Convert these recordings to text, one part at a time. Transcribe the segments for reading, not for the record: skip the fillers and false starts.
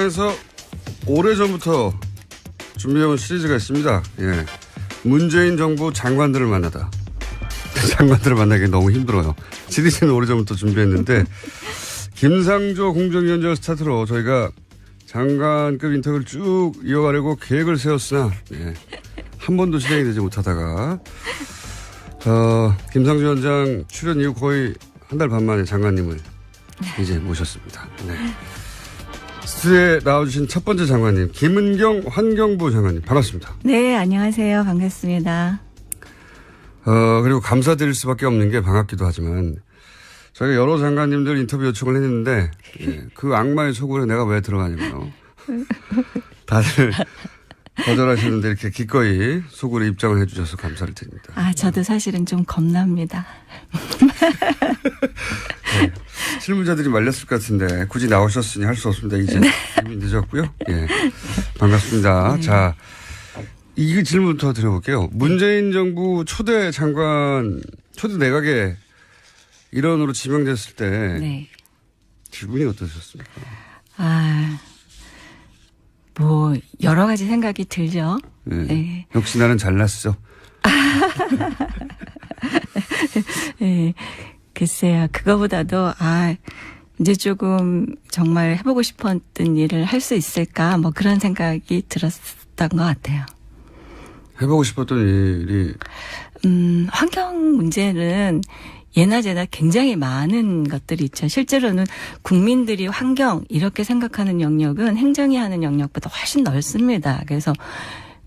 민주당에서 오래전부터 준비해온 시리즈가 있습니다. 예. 문재인 정부 장관들을 만나다. 장관들을 만나기 너무 힘들어요. 시리즈는 오래전부터 준비했는데 김상조 공정위원장을 스타트로 저희가 장관급 인터뷰를 쭉 이어가려고 계획을 세웠으나 예. 한 번도 진행이 되지 못하다가 김상조 위원장 출연 이후 거의 한 달 반 만에 장관님을 이제 모셨습니다. 네. 스튜디오에 나와주신 첫 번째 장관님 김은경 환경부 장관님 반갑습니다. 네, 안녕하세요. 반갑습니다. 그리고 감사드릴 수밖에 없는 게 반갑기도 하지만 저희가 여러 장관님들 인터뷰 요청을 했는데 예, 그 악마의 속으로 내가 왜 들어가냐면요. 다들 거절하시는데 이렇게 기꺼이 속으로 입장을 해 주셔서 감사를 드립니다. 아, 저도 사실은 좀 겁납니다. 네, 실무자들이 말렸을 것 같은데 굳이 나오셨으니 할 수 없습니다. 이제 이미 늦었고요. 예, 반갑습니다. 자, 이 질문부터 드려볼게요. 문재인 정부 초대 장관, 초대 내각에 일원으로 지명됐을 때 네. 기분이 어떠셨습니까? 뭐 여러 가지 생각이 들죠. 네. 네. 역시 나는 잘났어. 네. 글쎄요. 그거보다도 이제 조금 정말 해보고 싶었던 일을 할 수 있을까 뭐 그런 생각이 들었던 것 같아요. 해보고 싶었던 일이 환경 문제는 예나 제나 굉장히 많은 것들이 있죠. 실제로는 국민들이 환경 이렇게 생각하는 영역은 행정이 하는 영역보다 훨씬 넓습니다. 그래서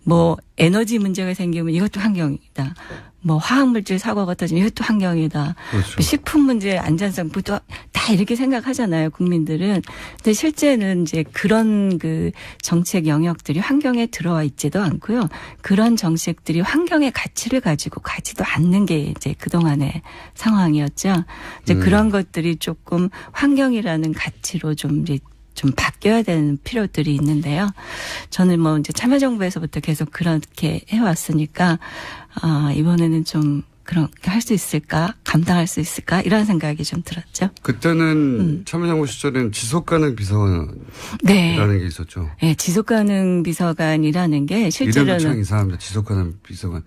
뭐 에너지 문제가 생기면 이것도 환경이다. 뭐 화학물질 사고가 터지면 이것도 환경이다. 그렇죠. 식품 문제 안전성부터 다 이렇게 생각하잖아요. 국민들은. 근데 실제는 이제 그런 그 정책 영역들이 환경에 들어와 있지도 않고요. 그런 정책들이 환경의 가치를 가지고 가지도 않는 게 이제 그동안의 상황이었죠. 이제 그런 것들이 조금 환경이라는 가치로 좀 바뀌어야 되는 필요들이 있는데요. 저는 뭐 이제 참여정부에서부터 계속 그렇게 해왔으니까, 이번에는 좀 그렇게 할 수 있을까? 감당할 수 있을까? 이런 생각이 좀 들었죠. 그때는 참여정부 시절에는 지속가능 비서관이라는 네. 게 있었죠. 네, 지속가능 비서관이라는 게 실제로는. 이름도 참 이상합니다. 지속가능 비서관.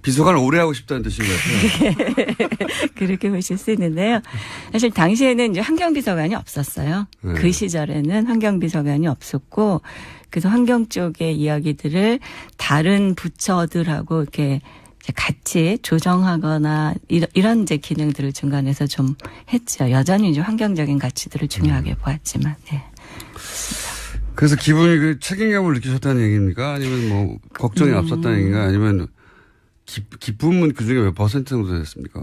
비서관을 오래 하고 싶다는 뜻인 것 같아요. 그렇게 보실 수 있는데요. 사실 당시에는 이제 환경비서관이 없었어요. 네. 그 시절에는 환경비서관이 없었고, 그래서 환경 쪽의 이야기들을 다른 부처들하고 이렇게 같이 조정하거나 이런 이제 기능들을 중간에서 좀 했죠. 여전히 이제 환경적인 가치들을 중요하게 보았지만, 네. 그래서 기분이 그 책임감을 느끼셨다는 얘기입니까? 아니면 뭐 걱정이 앞섰다는 얘기인가? 아니면 기쁨은 그중에 몇 퍼센트 정도 됐습니까?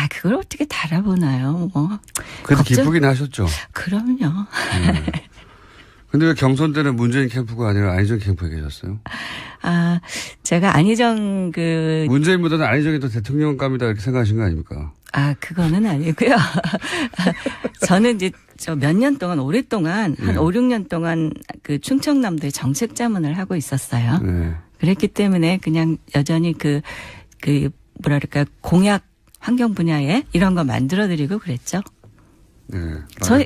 그걸 어떻게 다 알아보나요? 뭐. 그래도 기쁘긴 하셨죠? 그럼요. 근데 왜 경선 때는 문재인 캠프가 아니라 안희정 캠프에 계셨어요? 제가 안희정 문재인보다는 안희정이 더 대통령감이다 이렇게 생각하신 거 아닙니까? 그거는 아니고요. 저는 이제 몇 년 동안 오랫동안 한 5, 6년 동안 그 충청남도의 정책 자문을 하고 있었어요. 네. 그랬기 때문에 그냥 여전히 뭐랄까 공약 환경 분야에 이런 거 만들어드리고 그랬죠. 네.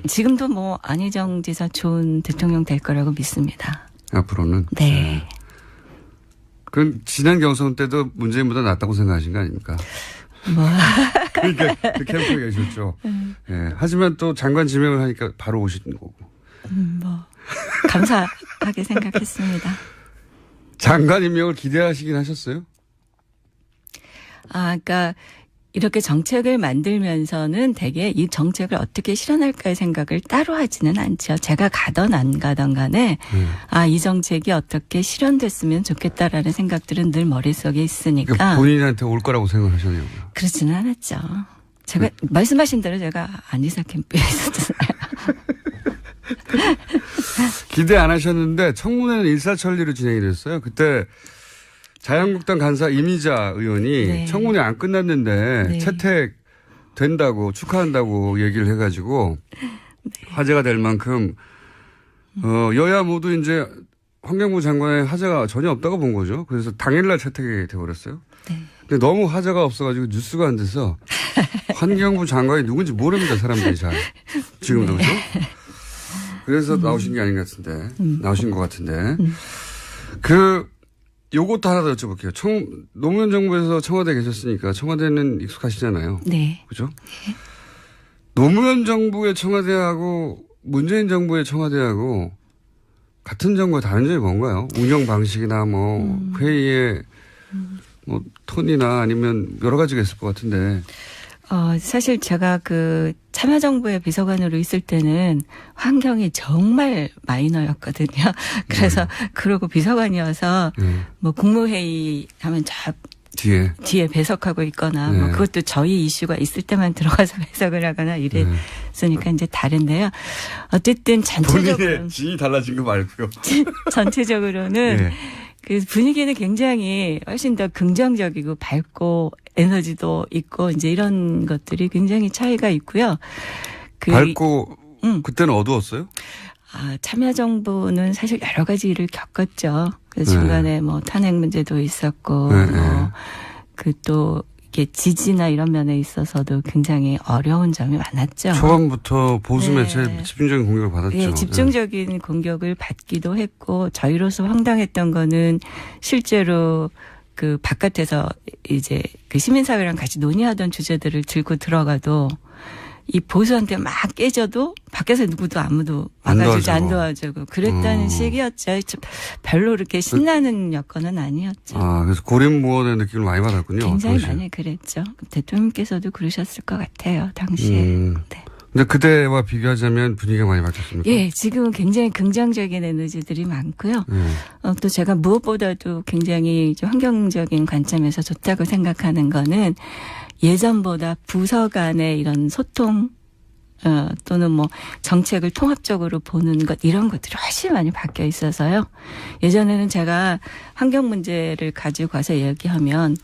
지금도 뭐 안희정 지사 좋은 대통령 될 거라고 믿습니다. 앞으로는? 네. 그럼 지난 경선 때도 문재인보다 낫다고 생각하신 거 아닙니까? 그러니까 그 캠프에 계셨죠. 네. 하지만 또 장관 지명을 하니까 바로 오시는 거고. 감사하게 생각했습니다. 장관 임명을 기대하시긴 하셨어요? 그러니까 이렇게 정책을 만들면서는 되게 이 정책을 어떻게 실현할까의 생각을 따로 하지는 않죠. 제가 가던 안 가던 간에 이 정책이 어떻게 실현됐으면 좋겠다라는 생각들은 늘 머릿속에 있으니까. 그러니까 본인한테 올 거라고 생각하셨네요. 그렇지는 않았죠. 제가 말씀하신 대로 제가 안희사 캠프에 있었잖아요. 기대 안 하셨는데 청문회는 일사천리로 진행이 됐어요. 그때 자유한국당 간사 이미자 의원이 네. 청문회 안 끝났는데 네. 채택 된다고 축하한다고 얘기를 해가지고 네. 화제가 될 만큼 여야 모두 이제 환경부 장관의 화제가 전혀 없다고 본 거죠. 그래서 당일날 채택이 돼버렸어요. 네. 근데 너무 화제가 없어가지고 뉴스가 안 돼서 환경부 장관이 누군지 모릅니다. 사람들이 잘. 지금도 네. 그죠? 그래서 나오신 게 아닌 것 같은데. 나오신 것 같은데. 요것도 하나 더 여쭤볼게요. 노무현 정부에서 청와대에 계셨으니까 청와대는 익숙하시잖아요. 네. 그죠? 네. 노무현 정부의 청와대하고 문재인 정부의 청와대하고 같은 점과 다른 점이 뭔가요? 운영 방식이나 뭐 회의의 뭐 톤이나 아니면 여러 가지가 있을 것 같은데. 사실 제가 그 참여정부의 비서관으로 있을 때는 환경이 정말 마이너였거든요. 그래서 그러고 비서관이어서 뭐 국무회의 하면 저 뒤에 배석하고 있거나 뭐 그것도 저희 이슈가 있을 때만 들어가서 배석을 하거나 이랬으니까 이제 다른데요. 어쨌든 전체적으로 본인의 진이 달라진 거 말고요. 전체적으로는 그 분위기는 굉장히 훨씬 더 긍정적이고 밝고 에너지도 있고 이제 이런 것들이 굉장히 차이가 있고요. 밝고 그때는 어두웠어요? 참여정부는 사실 여러 가지 일을 겪었죠. 그래서 중간에 뭐 탄핵 문제도 있었고 또 이게 지지나 이런 면에 있어서도 굉장히 어려운 점이 많았죠. 초반부터 보수 매체에 집중적인 공격을 받았죠. 네, 집중적인 공격을 받기도 했고 저희로서 황당했던 거는 실제로 그 바깥에서 이제 그 시민사회랑 같이 논의하던 주제들을 들고 들어가도 이 보수한테 막 깨져도 밖에서 누구도 아무도 막아주지 안 도와주고 그랬다는 시기였죠. 별로 그렇게 신나는 여건은 아니었죠. 그래서 고립무원의 느낌을 많이 받았군요. 굉장히 많이 그랬죠. 대통령께서도 그러셨을 것 같아요. 당시에. 네. 근데 그때와 비교하자면 분위기가 많이 바뀌었습니까? 예, 지금은 굉장히 긍정적인 에너지들이 많고요. 또 제가 무엇보다도 굉장히 환경적인 관점에서 좋다고 생각하는 거는 예전보다 부서 간의 이런 소통 또는 뭐 정책을 통합적으로 보는 것 이런 것들이 훨씬 많이 바뀌어 있어서요. 예전에는 제가 환경 문제를 가지고 가서 얘기하면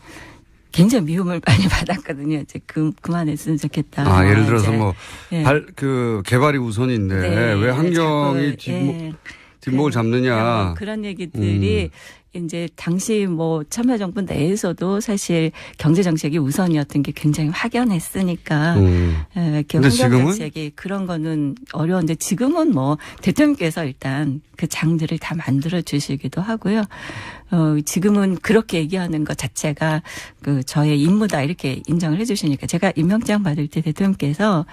굉장히 미움을 많이 받았거든요. 이제 그만했으면 좋겠다. 예를 들어서 뭐 개발이 우선인데 왜 환경이 뒷목을 잡느냐. 그런 얘기들이 이제 당시 뭐 참여정부 내에서도 사실 경제정책이 우선이었던 게 굉장히 확연했으니까 이렇게 환경정책이 그런 거는 어려운데 지금은 뭐 대통령께서 일단 그 장들을 다 만들어 주시기도 하고요. 지금은 그렇게 얘기하는 것 자체가 그 저의 임무다 이렇게 인정을 해 주시니까 제가 임명장 받을 때 대통령께서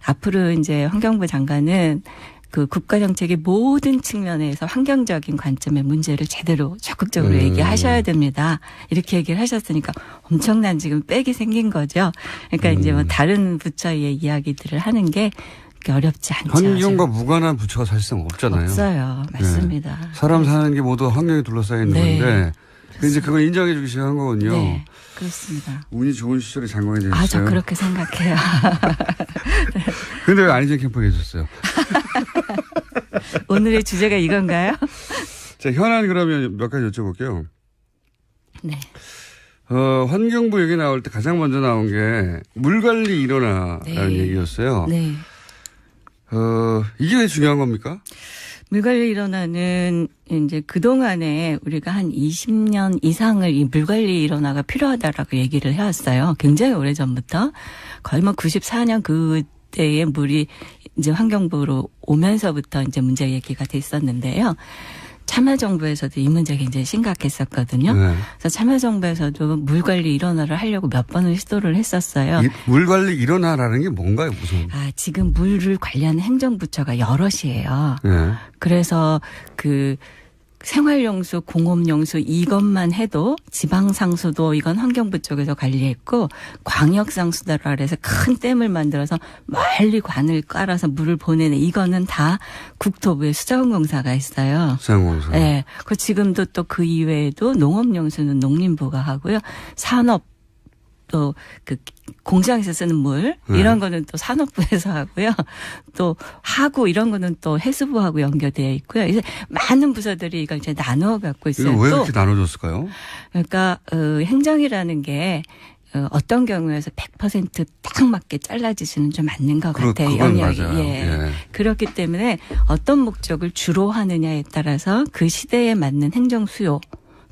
앞으로 이제 환경부 장관은 그 국가정책의 모든 측면에서 환경적인 관점의 문제를 제대로 적극적으로 얘기하셔야 됩니다. 이렇게 얘기를 하셨으니까 엄청난 지금 빽이 생긴 거죠. 그러니까 이제 뭐 다른 부처의 이야기들을 하는 게 어렵지 않죠. 환경과 무관한 부처가 사실상 없잖아요. 없어요. 맞습니다. 사람 사는 게 모두 환경에 둘러싸여 있는 건데 이제 그걸 인정해 주기 시작한 거군요. 네. 그렇습니다. 운이 좋은 시절에 장관이 되셨어요. 저 그렇게 생각해요. 그런데 왜 안희정 캠프에 계셨어요? 오늘의 주제가 이건가요? 자, 현안 그러면 몇 가지 여쭤볼게요. 네. 환경부 얘기 나올 때 가장 먼저 나온 게 물관리 일어나라는 얘기였어요. 네. 이게 왜 중요한 겁니까? 물관리 일원화는 이제 그동안에 우리가 한 20년 이상을 이 물관리 일원화가 필요하다라고 얘기를 해왔어요. 굉장히 오래전부터. 거의 뭐 94년 그때의 물이 이제 환경부로 오면서부터 이제 문제 얘기가 됐었는데요. 참여정부에서도 이 문제 굉장히 심각했었거든요. 그래서 참여정부에서도 물관리 일원화를 하려고 몇 번을 시도를 했었어요. 물관리 일원화라는 게 뭔가요, 무슨? 지금 물을 관리하는 행정부처가 여럿이에요. 그래서 그 생활용수, 공업용수 이것만 해도 지방상수도 이건 환경부 쪽에서 관리했고 광역상수다라 그래서 큰 댐을 만들어서 멀리 관을 깔아서 물을 보내는 이거는 다 국토부의 수자원공사가 있어요. 수자원공사. 네. 그 지금도 또 그 이외에도 농업용수는 농림부가 하고요. 산업 또 그 공장에서 쓰는 물 이런 거는 또 산업부에서 하고요. 또 하구 이런 거는 또 해수부하고 연결되어 있고요. 이제 많은 부서들이 이걸 이제 나누어 갖고 있어요. 왜 그렇게 나눠줬을까요? 그러니까 행정이라는 게 어떤 경우에서 100% 맞게 잘라지지는 좀 않는 것 같아요. 영역이. 그렇기 때문에 어떤 목적을 주로 하느냐에 따라서 그 시대에 맞는 행정 수요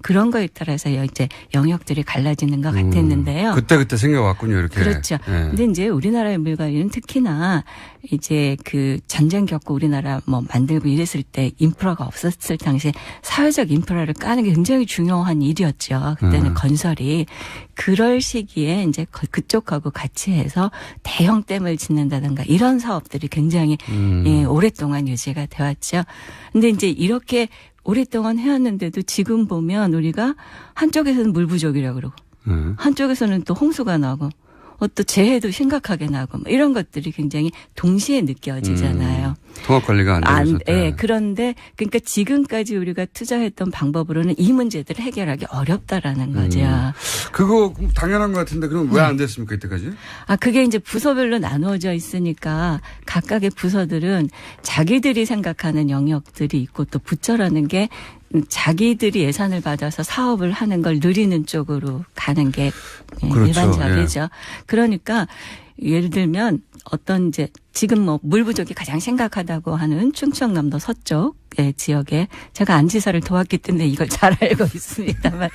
그런 거에 따라서 이제 영역들이 갈라지는 것 같았는데요. 그때 생겨왔군요, 이렇게. 그렇죠. 근데 이제 우리나라의 물관리는 특히나 이제 그 전쟁 겪고 우리나라 뭐 만들고 이랬을 때 인프라가 없었을 당시에 사회적 인프라를 까는 게 굉장히 중요한 일이었죠. 그때는 건설이. 그럴 시기에 이제 그쪽하고 같이 해서 대형 댐을 짓는다든가 이런 사업들이 굉장히 예, 오랫동안 유지가 되었죠. 근데 이제 이렇게 오랫동안 해왔는데도 지금 보면 우리가 한쪽에서는 물 부족이라고 그러고 한쪽에서는 또 홍수가 나고 또 재해도 심각하게 나고 뭐 이런 것들이 굉장히 동시에 느껴지잖아요. 통합 관리가 안 되고 있었다. 예, 그런데 그러니까 지금까지 우리가 투자했던 방법으로는 이 문제들을 해결하기 어렵다라는 거죠. 그거 당연한 것 같은데 그럼 왜 안 됐습니까 이때까지? 그게 이제 부서별로 나누어져 있으니까 각각의 부서들은 자기들이 생각하는 영역들이 있고 또 부처라는 게 자기들이 예산을 받아서 사업을 하는 걸 누리는 쪽으로 가는 게 그렇죠. 일반적이죠. 예. 그러니까 예를 들면 어떤 이제 지금 뭐 물 부족이 가장 심각하다고 하는 충청남도 서쪽 지역에 제가 안지사를 도왔기 때문에 이걸 잘 알고 있습니다만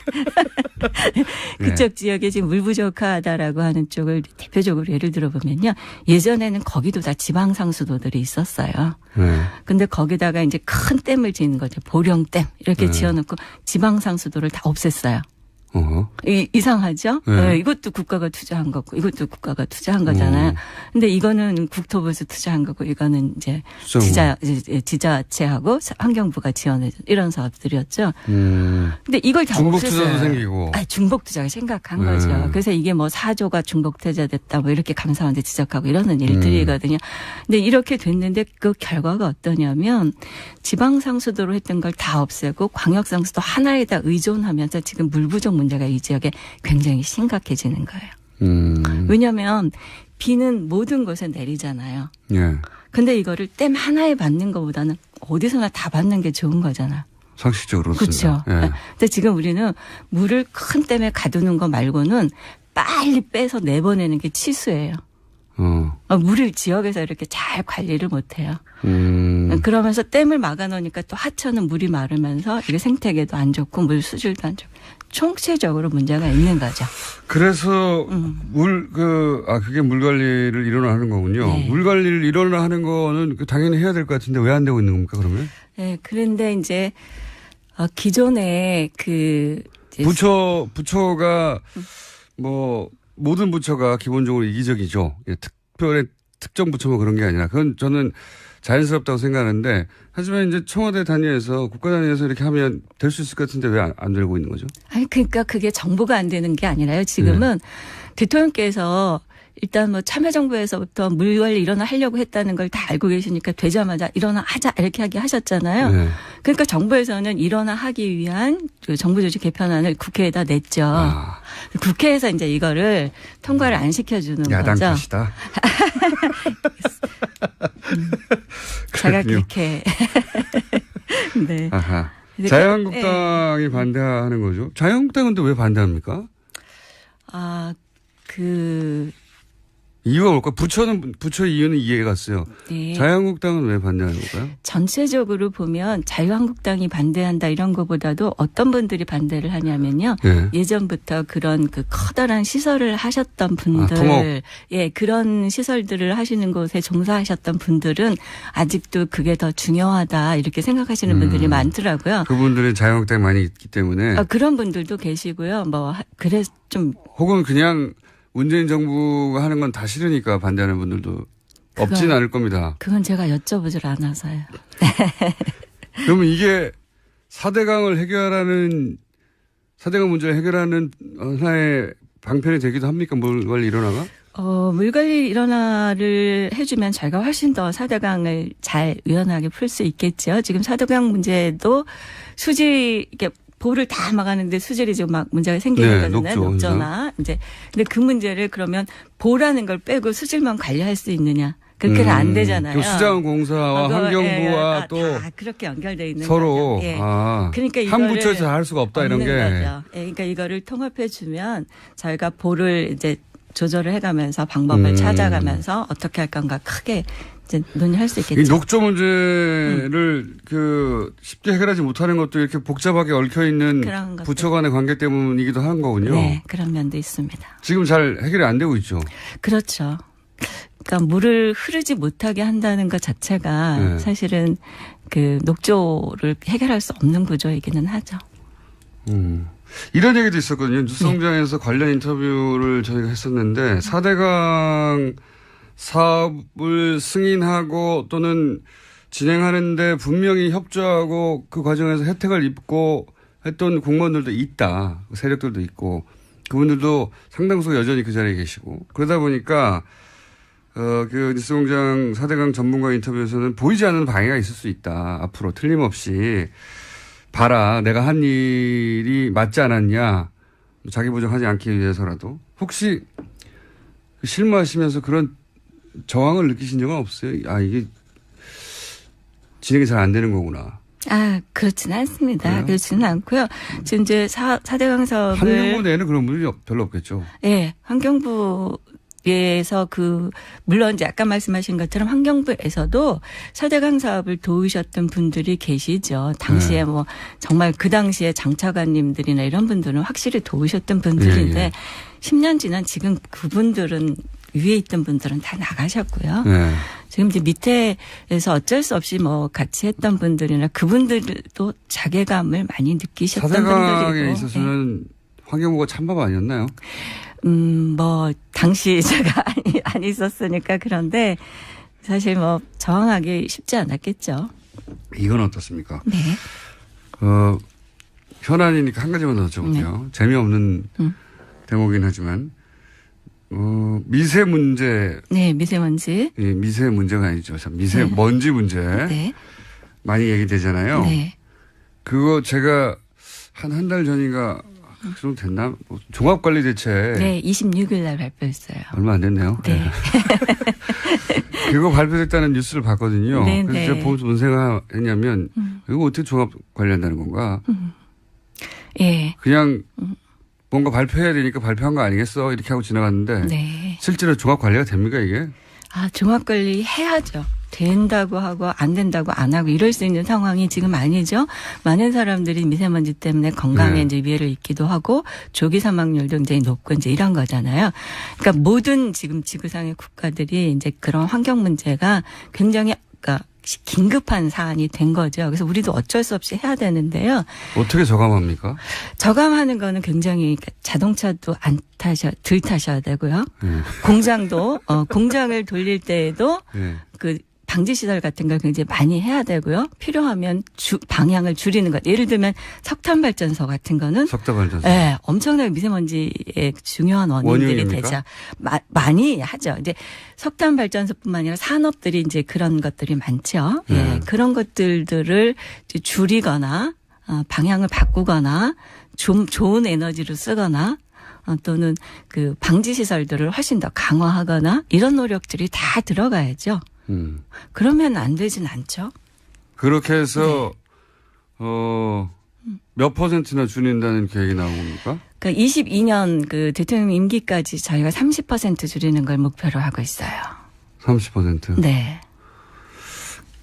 그쪽 지역에 지금 물 부족하다라고 하는 쪽을 대표적으로 예를 들어보면요. 예전에는 거기도 다 지방상수도들이 있었어요. 근데 거기다가 이제 큰 댐을 짓는 거죠. 보령댐 이렇게 지어놓고 지방상수도를 다 없앴어요. 이상하죠? 네. 이것도 국가가 투자한 거고 이것도 국가가 투자한 거잖아요. 근데 이거는 국토부에서 투자한 거고 이거는 이제 지자체하고 환경부가 지원해 이런 사업들이었죠. 근데 이걸 다 중복 없앴어요. 투자도 생기고. 중복 투자가 심각한 거죠. 그래서 이게 뭐 4조가 중복 투자됐다 뭐 이렇게 감사원한테 지적하고 이러는 일들이거든요. 근데 이렇게 됐는데 그 결과가 어떠냐면 지방상수도로 했던 걸 다 없애고 광역상수도 하나에다 의존하면서 지금 물 부족 문제가 이 지역에 굉장히 심각해지는 거예요. 왜냐하면 비는 모든 곳에 내리잖아요. 예. 근데 이거를 댐 하나에 받는 것보다는 어디서나 다 받는 게 좋은 거잖아요. 상식적으로 그렇죠. 예. 근데 지금 우리는 물을 큰 댐에 가두는 거 말고는 빨리 빼서 내보내는 게 치수예요. 물을 지역에서 이렇게 잘 관리를 못해요. 그러면서 댐을 막아놓으니까 또 하천은 물이 마르면서 이게 생태계도 안 좋고 물 수질도 안 좋고 총체적으로 문제가 있는 거죠. 그래서 그게 물 관리를 일원화 하는 거군요. 네. 물 관리를 일원화 하는 거는 당연히 해야 될 것 같은데 왜 안 되고 있는 겁니까 그러면? 네, 그런데 이제 기존에 부처가 뭐 모든 부처가 기본적으로 이기적이죠. 특별히 특정 부처만 그런 게 아니라 그건 저는 자연스럽다고 생각하는데 하지만 이제 청와대 단위에서 국가 단위에서 이렇게 하면 될 수 있을 것 같은데 왜 안 되고 있는 거죠? 그러니까 그게 정보가 안 되는 게 아니라요. 지금은 대통령께서 일단 뭐 참여정부에서부터 물관리 일원화 하려고 했다는 걸 다 알고 계시니까 되자마자 일원화 하자 이렇게 하셨잖아요. 네. 그러니까 정부에서는 일원화 하기 위한 정부조직 개편안을 국회에다 냈죠. 국회에서 이제 이거를 통과를 안 시켜주는 야당 거죠. 탓이다. 제가 그렇게. 네. 아하. 자유한국당이 반대하는 거죠. 자유한국당은 또 왜 반대합니까? 이유가 뭘까? 부처 이유는 이해가 갔어요. 네. 자유한국당은 왜 반대하는 걸까요? 전체적으로 보면 자유한국당이 반대한다 이런 것보다도 어떤 분들이 반대를 하냐면요. 네. 예전부터 그런 커다란 시설을 하셨던 분들, 그런 시설들을 하시는 곳에 종사하셨던 분들은 아직도 그게 더 중요하다 이렇게 생각하시는 분들이 많더라고요. 그분들은 자유한국당이 많이 있기 때문에. 그런 분들도 계시고요. 그래서 좀. 혹은 그냥 문재인 정부가 하는 건 다 싫으니까 반대하는 분들도 없진 않을 겁니다. 그건 제가 여쭤보질 않아서요. 그러면 이게 4대강 문제를 해결하는 하나의 방편이 되기도 합니까? 물 관리 일원화가? 물관리 일원화를 해주면 저희가 훨씬 더 4대강을 잘 유연하게 풀 수 있겠죠. 지금 4대강 문제도 이게 보를 다 막았는데 수질이 지금 막 문제가 생기는 거잖아요. 녹조나. 이제. 근데 그 문제를 그러면 보라는 걸 빼고 수질만 관리할 수 있느냐. 그렇게는 안 되잖아요. 수자원공사와 환경부와 또. 다 그렇게 연결되어 있는 서로. 거죠. 예. 그러니까 한 부처에서 할 수가 없다 이런 게. 거죠. 그러니까 이거를 통합해 주면 저희가 보를 이제 조절을 해가면서 방법을 찾아가면서 어떻게 할 건가 크게 이제 논의할 수 있겠죠. 이 녹조 문제를 쉽게 해결하지 못하는 것도 이렇게 복잡하게 얽혀 있는 부처 간의 관계 때문이기도 한 거군요. 네, 그런 면도 있습니다. 지금 잘 해결이 안 되고 있죠. 그렇죠. 그러니까 물을 흐르지 못하게 한다는 것 자체가 네. 사실은 그 녹조를 해결할 수 없는 구조이기는 하죠. 이런 얘기도 있었거든요. 뉴스공장에서 관련 인터뷰를 저희가 했었는데 4대강 사업을 승인하고 또는 진행하는데 분명히 협조하고 그 과정에서 혜택을 입고 했던 공무원들도 있다. 세력들도 있고 그분들도 상당수 여전히 그 자리에 계시고 그러다 보니까 그 뉴스공장 4대강 전문가 인터뷰에서는 보이지 않는 방해가 있을 수 있다. 앞으로 틀림없이 봐라. 내가 한 일이 맞지 않았냐. 자기 부정하지 않기 위해서라도. 혹시 실무하시면서 그런 저항을 느끼신 적은 없어요? 아, 이게 진행이 잘 안 되는 거구나. 아, 그렇지는 않습니다. 그래요? 그렇지는 않고요. 지금 이제 4대강 사업을. 환경부 내에는 그런 분들이 별로 없겠죠. 네, 환경부에서 물론 이제 아까 말씀하신 것처럼 환경부에서도 4대강 사업을 도우셨던 분들이 계시죠. 당시에 네. 뭐 정말 그 당시에 장차관님들이나 이런 분들은 확실히 도우셨던 분들인데 예. 10년 지난 지금 그분들은 위에 있던 분들은 다 나가셨고요. 네. 지금 이제 밑에서 어쩔 수 없이 뭐 같이 했던 분들이나 그분들도 자괴감을 많이 느끼셨던 4대강에 분들이고. 있어서는 환경부가 찬밥 아니었나요? 뭐 당시 제가 안 있었으니까 그런데 사실 뭐 저항하기 쉽지 않았겠죠. 이건 어떻습니까? 네. 현안이니까 한 가지만 더 여쭤볼게요. 재미없는 대목이긴 하지만 미세 문제. 네, 미세먼지. 예, 미세 문제가 아니죠. 참 미세먼지 문제. 네. 많이 얘기되잖아요. 네. 그거 제가 한 달 전인가 그 정도 됐나? 종합관리대책. 네, 26일 날 발표했어요. 얼마 안 됐네요. 네. 그거 발표됐다는 뉴스를 봤거든요. 네, 그래서 네. 제가 보면서 무슨 생각했냐면 이거 어떻게 종합관리한다는 건가? 예. 그냥 뭔가 발표해야 되니까 발표한 거 아니겠어? 이렇게 하고 지나갔는데 네. 실제로 종합관리가 됩니까 이게? 아, 종합관리 해야죠. 된다고 하고 안 된다고 안 하고 이럴 수 있는 상황이 지금 아니죠. 많은 사람들이 미세먼지 때문에 건강에 네. 이제 위해를 입기도 하고 조기 사망률도 굉장히 높고 이제 이런 거잖아요. 그러니까 모든 지금 지구상의 국가들이 이제 그런 환경 문제가 굉장히 그러니까 긴급한 사안이 된 거죠. 그래서 우리도 어쩔 수 없이 해야 되는데요. 어떻게 저감합니까? 저감하는 거는 굉장히 자동차도 덜 타셔야 되고요. 네. 공장도 공장을 돌릴 때에도 네. 그 방지 시설 같은 걸 굉장히 많이 해야 되고요. 필요하면 방향을 줄이는 것. 예를 들면 석탄 발전소 같은 거는 석탄발전소. 네, 엄청나게 미세먼지의 중요한 원인들이 원흉입니까? 되죠. 많이 하죠. 이제 석탄 발전소뿐만 아니라 산업들이 이제 그런 것들이 많죠. 예, 그런 것들을 이제 줄이거나 방향을 바꾸거나 좀 좋은 에너지를 쓰거나 또는 그 방지 시설들을 훨씬 더 강화하거나 이런 노력들이 다 들어가야죠. 그러면 안 되진 않죠. 그렇게 해서 네. 몇 퍼센트나 줄인다는 계획이 나온 겁니까? 그러니까 22년 그 대통령 임기까지 저희가 30% 줄이는 걸 목표로 하고 있어요. 30%. 네.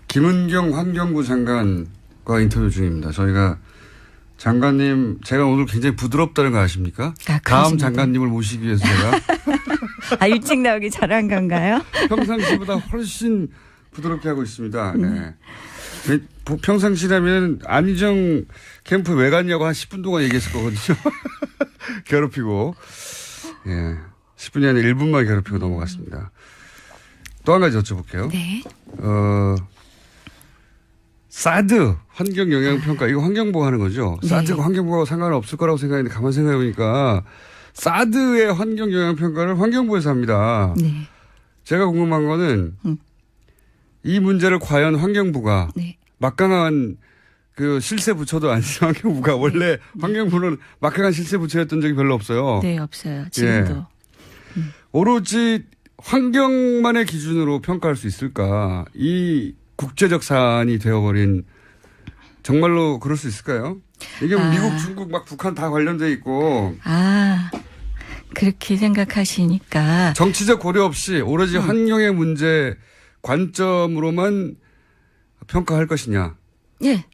김은경 환경부 장관과 인터뷰 중입니다. 저희가 장관님 제가 오늘 굉장히 부드럽다는 거 아십니까? 아, 다음 그렇습니다. 장관님을 모시기 위해서 제가 일찍 나오기 잘한 건가요? 평상시보다 훨씬 부드럽게 하고 있습니다. 네. 평상시라면 안희정 캠프 왜 갔냐고 한 10분 동안 얘기했을 거거든요. 괴롭히고. 예. 10분이 아니라 1분만 괴롭히고 넘어갔습니다. 또 한 가지 여쭤볼게요. 네. 사드 환경영향평가 이거 환경부가 하는 거죠. 네. 사드가 환경부하고 상관없을 거라고 생각했는데 가만 생각해보니까 사드의 환경영향평가를 환경부에서 합니다. 네. 제가 궁금한 거는 이 문제를 과연 환경부가 네. 막강한 그 실세 부처도 아닌 환경부가 원래 환경부는 막강한 실세 부처였던 적이 별로 없어요. 네, 없어요. 지금도. 예. 오로지 환경만의 기준으로 평가할 수 있을까? 이 국제적 사안이 되어버린 정말로 그럴 수 있을까요? 이게 미국, 중국, 막 북한 다 관련돼 있고. 그렇게 생각하시니까. 정치적 고려 없이 오로지 환경의 문제 관점으로만 평가할 것이냐. 예.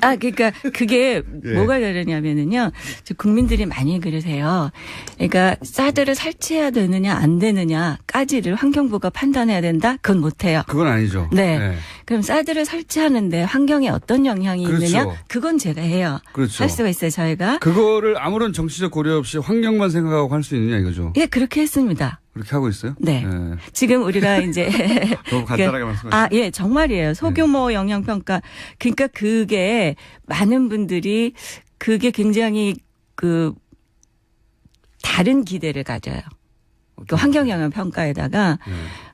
그러니까 그게 예. 뭐가 다르냐면은요. 국민들이 많이 그러세요. 그러니까 사드를 설치해야 되느냐 안 되느냐까지를 환경부가 판단해야 된다? 그건 못해요. 그건 아니죠. 네. 그럼 사드를 설치하는데 환경에 어떤 영향이 그렇죠. 있느냐? 그건 제가 해요. 그렇죠. 할 수가 있어요, 저희가. 그거를 아무런 정치적 고려 없이 환경만 생각하고 할 수 있느냐 이거죠. 예, 그렇게 했습니다. 그렇게 하고 있어요? 네. 지금 우리가 이제 너무 간단하게 말씀하시죠. 예, 정말이에요. 소규모 영향 평가. 그러니까 그게 많은 분들이 그게 굉장히 다른 기대를 가져요. 그 환경영향 평가에다가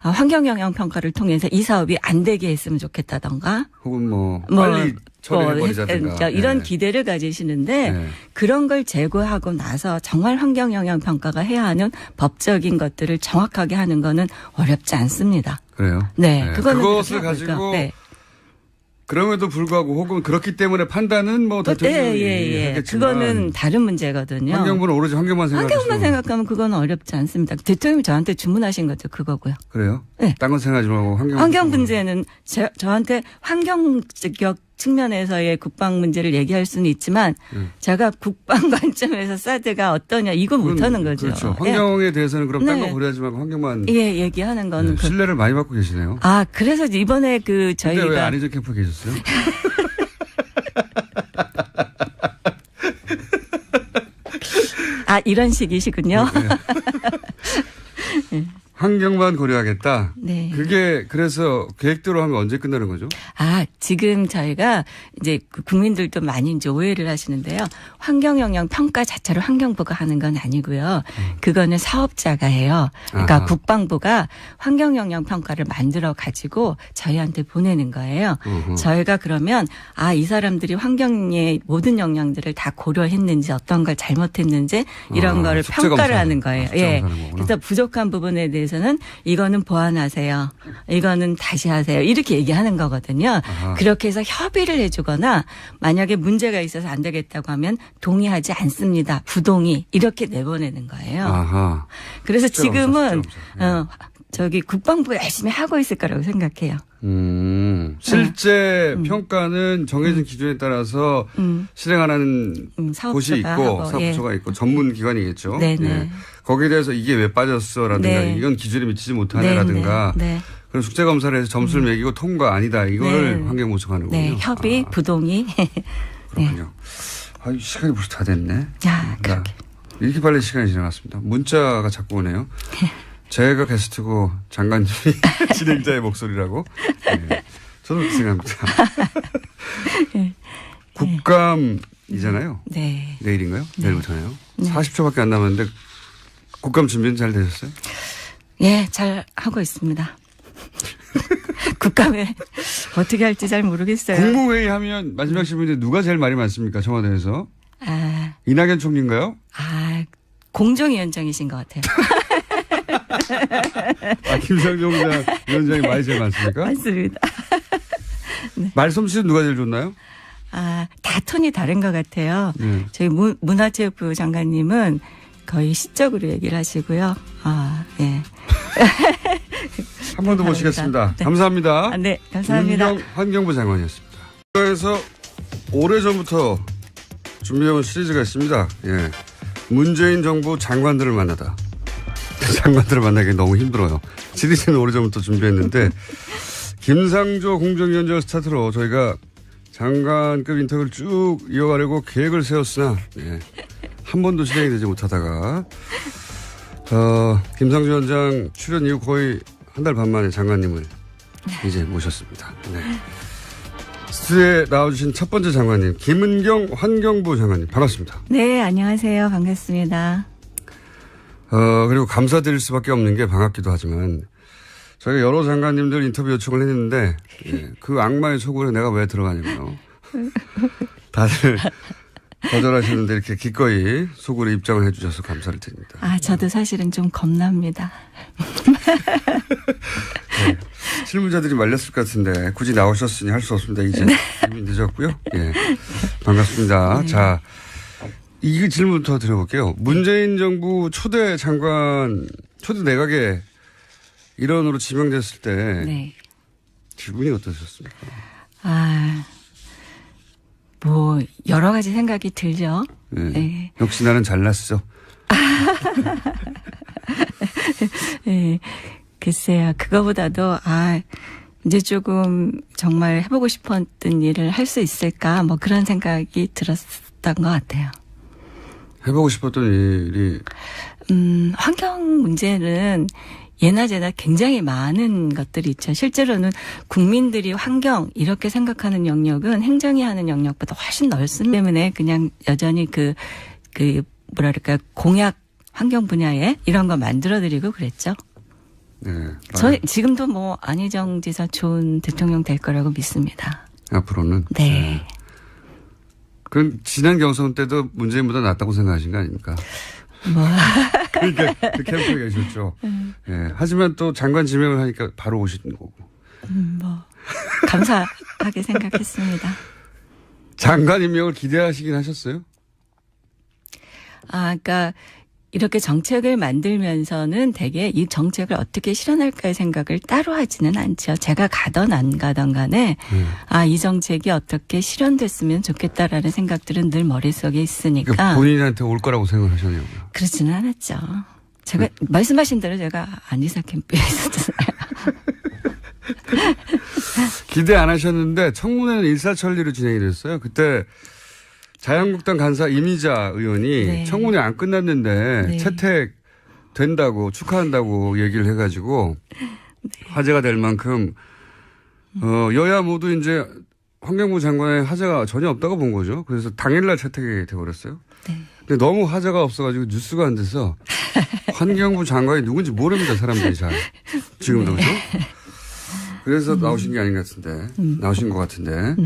환경영향 평가를 통해서 이 사업이 안 되게 했으면 좋겠다던가 혹은 빨리 처리해버리자든가. 이런 기대를 가지시는데 그런 걸 제거하고 나서 정말 환경영향 평가가 해야 하는 법적인 것들을 정확하게 하는 거는 어렵지 않습니다. 그래요? 네. 그것을 가지고 그럼에도 불구하고 혹은 그렇기 때문에 판단은 대통령이 하겠지만 그거는 다른 문제거든요. 환경부는 오로지 환경만 생각하면 그건 어렵지 않습니다. 대통령이 저한테 주문하신 거죠. 그거고요. 그래요? 네. 딴 건 생각하지 말고 환경 문제는 저한테 환경적 측면에서의 국방 문제를 얘기할 수는 있지만 제가 국방 관점에서 사드가 어떠냐 이거 못하는 거죠. 그렇죠. 환경에 대해서는 그럼 딴 거 고려하지 말고 환경만 얘기하는 거는 신뢰를 많이 받고 계시네요. 그래서 이번에 저희가 근데 왜 안희정 캠프에 계셨어요? 이런 식이시군요. 네. 환경만 고려하겠다. 네. 그게 그래서 계획대로 하면 언제 끝나는 거죠? 지금 저희가 이제 국민들도 많이 이제 오해를 하시는데요. 환경영향 평가 자체를 환경부가 하는 건 아니고요. 그거는 사업자가 해요. 그러니까 국방부가 환경영향 평가를 만들어 가지고 저희한테 보내는 거예요. 저희가 그러면 이 사람들이 환경의 모든 영향들을 다 고려했는지 어떤 걸 잘못했는지 이런 거를 평가를 하는 거예요. 예. 그래서 부족한 부분에 대해서는 이거는 보완하세요. 이거는 다시 하세요. 이렇게 얘기하는 거거든요. 그렇게 해서 협의를 해주거나 만약에 문제가 있어서 안 되겠다고 하면 동의하지 않습니다. 부동의 이렇게 내보내는 거예요. 그래서 지금은 국방부가 열심히 하고 있을 거라고 생각해요. 실제 평가는 정해진 기준에 따라서 실행하는 곳이 있고 사업소가 있고 전문 기관이겠죠. 예. 거기에 대해서 이게 왜 빠졌어라든가 이건 기준에 미치지 못하네라든가 그런 숙제 검사를 해서 점수를 매기고 통과 아니다 이걸 환경부 하는군요. 네, 협의, 부동의. 그렇군요. 시간이 벌써 다 됐네. 그렇게. 이렇게 빨리 시간이 지나갔습니다. 문자가 자꾸 오네요. 제가 게스트고 장관님이 진행자의 목소리라고. 네. 저도 그렇게 생각합니다. 국감이잖아요. 네. 내일인가요? 내일부터네요. 40초밖에 안 남았는데 국감 준비는 잘 되셨어요? 예, 잘 하고 있습니다. 국감에 어떻게 할지 잘 모르겠어요. 국무회의 하면 마지막 질문인데 누가 제일 말이 많습니까? 청와대에서. 이낙연 총리인가요? 공정위원장이신 것 같아요. 김상정 위원장이 말이 제일 많습니까? 맞습니다. 네. 말솜씨는 누가 제일 좋나요? 다 톤이 다른 것 같아요. 저희 문화체육부 장관님은 거의 시적으로 얘기를 하시고요. 예. 한 번 더 모시겠습니다. 네. 감사합니다. 네, 감사합니다. 환경부 장관이었습니다. 그래서 오래전부터 준비해온 시리즈가 있습니다. 예. 문재인 정부 장관들을 만나다. 장관들을 만나기 너무 힘들어요. 시리즈는 오래전부터 준비했는데 김상조 공정위원장 스타트로 저희가 장관급 인터뷰를 쭉 이어가려고 계획을 세웠으나 한 번도 진행이 되지 못하다가 김상조 위원장 출연 이후 거의 한 달 반 만에 장관님을 이제 모셨습니다. 네. 스튜디오에 나와주신 첫 번째 장관님 김은경 환경부 장관님 반갑습니다. 네, 안녕하세요. 반갑습니다. 그리고 감사드릴 수밖에 없는 게 반갑기도 하지만 저희가 여러 장관님들 인터뷰 요청을 했는데 그 악마의 속으로 내가 왜 들어가냐고요. 다들 거절하시는데 이렇게 기꺼이 속으로 입장을 해 주셔서 감사를 드립니다. 저도 사실은 좀 겁납니다. 네. 실무자들이 말렸을 것 같은데 굳이 나오셨으니 할 수 없습니다. 이제 이미 늦었고요. 반갑습니다. 자, 이 질문부터 드려볼게요. 문재인 정부 초대 장관, 초대 내각의 일원으로 지명됐을 때 네. 기분이 어떠셨습니까? 뭐 여러 가지 생각이 들죠. 네. 네. 역시 나는 잘났어. 네. 글쎄요. 그거보다도 이제 조금 정말 해보고 싶었던 일을 할 수 있을까 뭐 그런 생각이 들었던 것 같아요. 해보고 싶었던 일이 환경 문제는 예나 제나 굉장히 많은 것들이 있죠. 실제로는 국민들이 환경 이렇게 생각하는 영역은 행정이 하는 영역보다 훨씬 넓습니다. 때문에 그냥 여전히 뭐랄까 공약 환경 분야에 이런 거 만들어드리고 그랬죠. 네. 저 지금도 뭐 안희정 지사 좋은 대통령 될 거라고 믿습니다. 앞으로는. 네. 그럼 지난 경선 때도 문재인보다 낫다고 생각하신 거 아닙니까? 뭐. 그러니까 그 캠프에 계셨죠. 예. 하지만 또 장관 지명을 하니까 바로 오시는 거고. 뭐 감사하게 생각했습니다. 장관 임명을 기대하시긴 하셨어요? 그러니까 이렇게 정책을 만들면서는 되게 이 정책을 어떻게 실현할까의 생각을 따로 하지는 않죠. 제가 가던 안 가던 간에 이 정책이 어떻게 실현됐으면 좋겠다라는 생각들은 늘 머릿속에 있으니까. 그러니까 본인한테 올 거라고 생각하셨냐고요? 그렇지는 않았죠. 제가 말씀하신 대로 제가 안지사 캠프에 있었잖아요. 기대 안 하셨는데 청문회는 일사천리로 진행이 됐어요. 그때 자유한국당 간사 이미자 의원이 네. 청문회 안 끝났는데 네. 채택 된다고 얘기를 해가지고 네. 화제가 될 만큼 여야 모두 이제 환경부 장관의 화제가 전혀 없다고 본 거죠. 그래서 당일날 채택이 돼버렸어요. 네. 근데 너무 화제가 없어가지고 뉴스가 안 돼서 환경부 장관이 누군지 모릅니다. 사람들이 잘. 지금도 네. 그렇죠? 그래서 나오신 게 아닌 것 같은데. 나오신 것 같은데.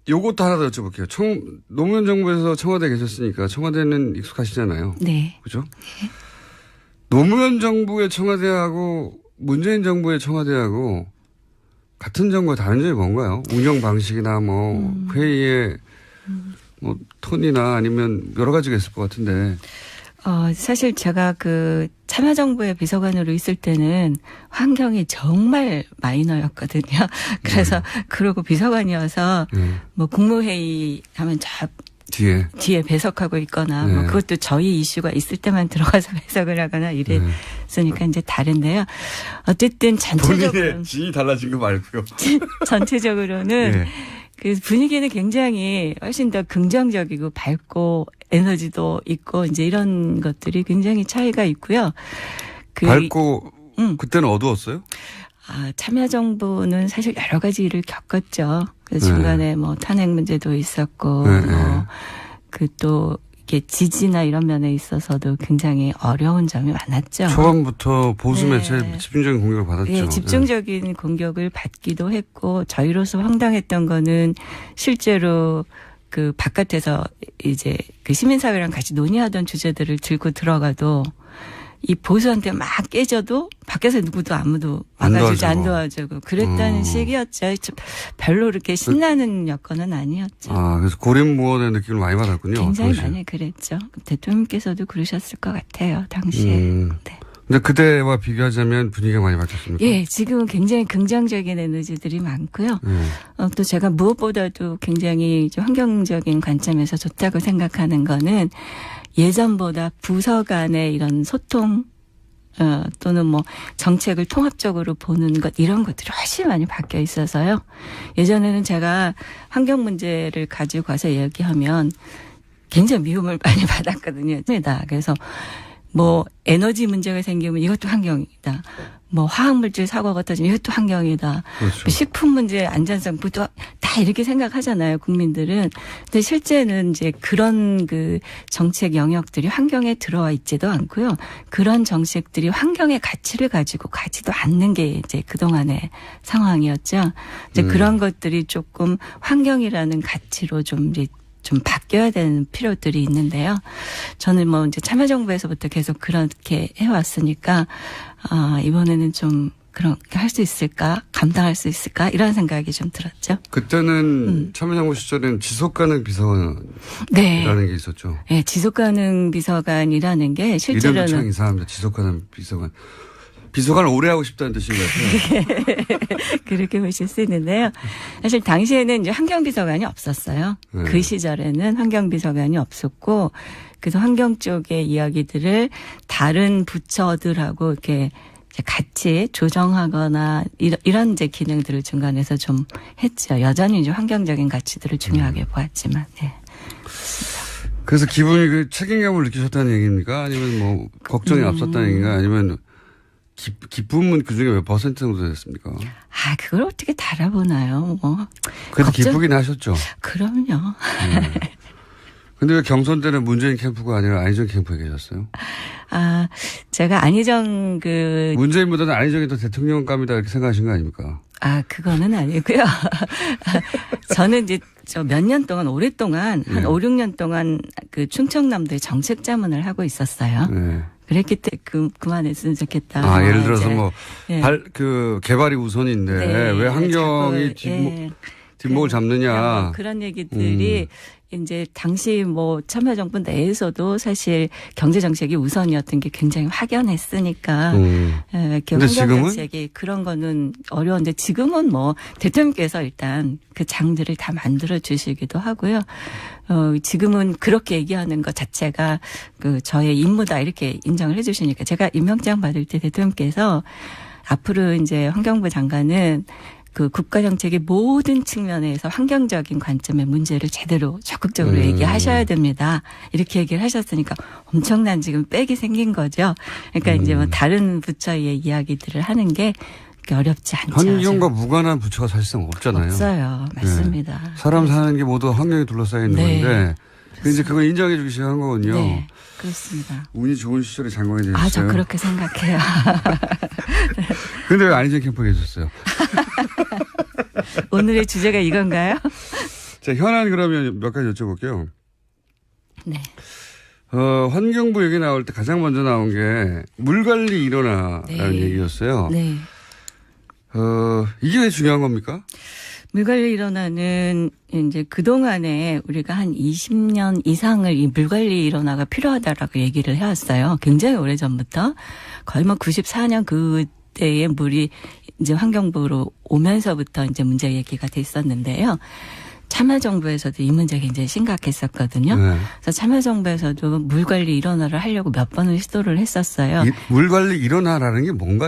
요것도 하나 더 여쭤볼게요. 노무현 정부에서 청와대에 계셨으니까 청와대는 익숙하시잖아요. 네. 그죠? 네. 노무현 정부의 청와대하고 문재인 정부의 청와대하고 같은 정부가 다른 점이 뭔가요? 운영 방식이나 뭐 회의의 뭐 톤이나 아니면 여러 가지가 있을 것 같은데. 사실 제가 참여정부의 비서관으로 있을 때는 환경이 정말 마이너였거든요. 그래서 그러고 비서관이어서 뭐 국무회의 하면 저 뒤에 배석하고 있거나 뭐 그것도 저희 이슈가 있을 때만 들어가서 배석을 하거나 이랬으니까 이제 다른데요. 어쨌든 전체적으로 본인의 진이 달라진 거 말고요. 전체적으로는 그 분위기는 굉장히 훨씬 더 긍정적이고 밝고 에너지도 있고 이제 이런 것들이 굉장히 차이가 있고요. 밝고 그때는 어두웠어요? 참여정부는 사실 여러 가지 일을 겪었죠. 그래서 중간에 뭐 탄핵 문제도 있었고 또 이게 지지나 이런 면에 있어서도 굉장히 어려운 점이 많았죠. 초반부터 보수 매체에 집중적인 공격을 받았죠. 네, 집중적인 공격을 받기도 했고 저희로서 황당했던 거는 실제로 바깥에서 이제 시민사회랑 같이 논의하던 주제들을 들고 들어가도 이 보수한테 막 깨져도 밖에서 누구도 아무도 막아주지 안 도와주고 그랬다는 시기였죠. 별로 그렇게 신나는 여건은 아니었죠. 그래서 고립무원의 느낌을 많이 받았군요. 굉장히 많이 그랬죠. 대통령께서도 그러셨을 것 같아요. 당시에. 네. 근데 그때와 비교하자면 분위기가 많이 바뀌었습니까? 예, 지금은 굉장히 긍정적인 에너지들이 많고요. 또 제가 무엇보다도 굉장히 환경적인 관점에서 좋다고 생각하는 거는 예전보다 부서 간의 이런 소통 또는 뭐 정책을 통합적으로 보는 것 이런 것들이 훨씬 많이 바뀌어 있어서요. 예전에는 제가 환경 문제를 가지고 가서 얘기하면 굉장히 미움을 많이 받았거든요. 그래서 뭐 에너지 문제가 생기면 이것도 환경이다. 뭐 화학물질 사고가 터지면 이것도 환경이다. 그렇죠. 식품 문제 안전성부터 다 이렇게 생각하잖아요. 국민들은. 근데 실제는 이제 그런 정책 영역들이 환경에 들어와 있지도 않고요. 그런 정책들이 환경의 가치를 가지고 가지도 않는 게 이제 그동안의 상황이었죠. 이제 그런 것들이 조금 환경이라는 가치로 좀 바뀌어야 되는 필요들이 있는데요. 저는 뭐 이제 참여정부에서부터 계속 그렇게 해왔으니까, 이번에는 좀 그렇게 할 수 있을까? 감당할 수 있을까? 이런 생각이 좀 들었죠. 그때는 참여정부 시절에는 지속가능 비서관이라는 네. 게 있었죠. 네, 지속가능 비서관이라는 게 이름도 참 실제로는 이상합니다. 지속가능 비서관. 비서관을 오래 하고 싶다는 뜻인 것 같아요. 그렇게 보실 수 있는데요. 사실 당시에는 이제 환경비서관이 없었어요. 네. 그 시절에는 환경비서관이 없었고, 그래서 환경 쪽의 이야기들을 다른 부처들하고 이렇게 같이 조정하거나 이런 이제 기능들을 중간에서 좀 했죠. 여전히 이제 환경적인 가치들을 중요하게 보았지만, 네. 그래서 기분이 그 책임감을 느끼셨다는 얘기입니까? 아니면 뭐 걱정이 앞섰다는 얘기인가? 아니면 기쁨은 그중에 몇 퍼센트 정도 됐습니까? 아, 그걸 어떻게 다 알아보나요? 뭐. 그래도 기쁘긴 하셨죠. 그럼요. 근데 왜 경선 때는 문재인 캠프가 아니라 안희정 캠프에 계셨어요? 아, 제가 안희정 문재인보다는 안희정이 더 대통령감이다 이렇게 생각하신 거 아닙니까? 아, 그거는 아니고요. 저는 이제 몇 년 동안 오랫동안 한 5, 6년 동안 그 충청남도의 정책 자문을 하고 있었어요. 네. 그랬기 때문에 그만했으면 좋겠다. 아, 예를 들어서 이제. 뭐, 네. 개발이 우선인데 네. 왜 환경이 뒷목을 잡느냐. 그런 얘기들이 이제 당시 뭐 참여정부 내에서도 사실 경제정책이 우선이었던 게 굉장히 확연했으니까 이렇게 근데 지금은? 환경정책이 그런 거는 어려운데 지금은 뭐 대통령께서 일단 그 장들을 다 만들어 주시기도 하고요. 지금은 그렇게 얘기하는 것 자체가 그 저의 임무다 이렇게 인정을 해 주시니까 제가 임명장 받을 때 대통령께서 앞으로 이제 환경부 장관은 그 국가정책의 모든 측면에서 환경적인 관점의 문제를 제대로 적극적으로 얘기하셔야 됩니다. 이렇게 얘기를 하셨으니까 엄청난 지금 빽이 생긴 거죠. 그러니까 이제 뭐 다른 부처의 이야기들을 하는 게 어렵지 않죠. 환경과 무관한 부처가 사실상 없잖아요. 없어요. 맞습니다. 네. 사람 사는 게 모두 환경에 둘러싸여 있는 네. 건데 이제 그걸 인정해 주기 시작한 거군요. 네. 그렇습니다. 운이 좋은 시절에 장관이 되셨어요. 아, 저 그렇게 생각해요. 근데 왜 안희정 캠프에 계셨어요? 오늘의 주제가 이건가요? 자, 현안 그러면 몇 가지 여쭤볼게요. 네. 환경부 얘기 나올 때 가장 먼저 나온 게 물관리 일어나라는 네. 얘기였어요. 네. 이게 왜 중요한 겁니까? 물관리 일원화는 이제 그동안에 우리가 한 20년 이상을 이 물관리 일원화가 필요하다라고 얘기를 해왔어요. 굉장히 오래전부터. 거의 뭐 94년 그때의 물이 이제 환경부로 오면서부터 이제 문제 얘기가 됐었는데요. 참여정부에서도 이 문제 굉장히 심각했었거든요. 네. 그래서 참여정부에서도 물관리 일원화를 하려고 몇 번을 시도를 했었어요. 물관리 일어나라는 게 뭔가요?